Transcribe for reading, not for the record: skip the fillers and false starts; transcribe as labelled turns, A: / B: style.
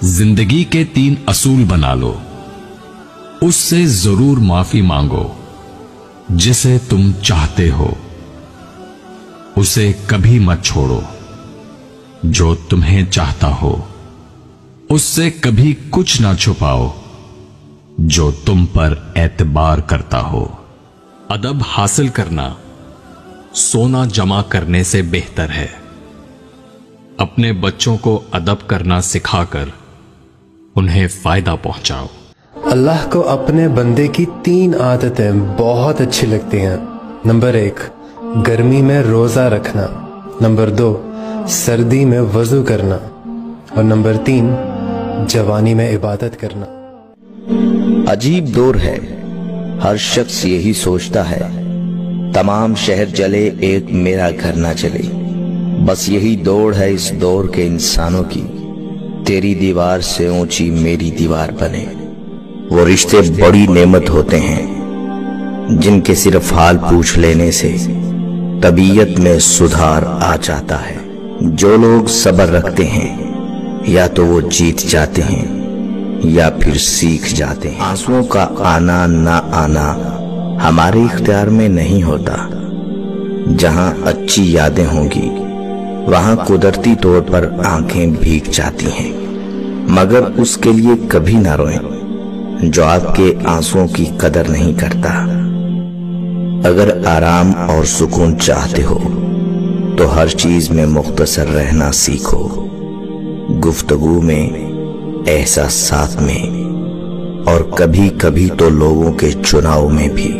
A: जिंदगी के 3 असूल बना लो। उससे जरूर माफी मांगो जिसे तुम चाहते हो। उसे कभी मत छोड़ो जो तुम्हें चाहता हो। उससे कभी कुछ ना छुपाओ जो तुम पर एतबार करता हो। अदब हासिल करना सोना जमा करने से बेहतर है। अपने बच्चों को अदब करना सिखाकर उन्हें फायदा पहुंचाओ।
B: अल्लाह को अपने बंदे की 3 आदतें बहुत अच्छी लगती हैं। नंबर 1, गर्मी में रोजा रखना। नंबर 2, सर्दी में वजू करना। और नंबर 3, जवानी में इबादत करना।
C: अजीब दौर है, हर शख्स यही सोचता है तमाम शहर जले एक मेरा घर ना चले। बस यही दौड़ है इस दौर के इंसानों की, तेरी दीवार से ऊंची मेरी दीवार बने। वो रिश्ते बड़ी नेमत होते हैं जिनके सिर्फ हाल पूछ लेने से तबीयत में सुधार आ जाता है। जो लोग सब्र रखते हैं या तो वो जीत जाते हैं या फिर सीख जाते हैं। आंसुओं का आना ना आना हमारे इख्तियार में नहीं होता। जहां अच्छी यादें होंगी वहां कुदरती तौर पर आंखें भीग जाती हैं, मगर उसके लिए कभी ना रोएं जो आपके आंसुओं की कदर नहीं करता। अगर आराम और सुकून चाहते हो तो हर चीज में मुख्तसर रहना सीखो। गुफ्तगू में, एहसासात में और कभी कभी तो लोगों के चुनाव में भी।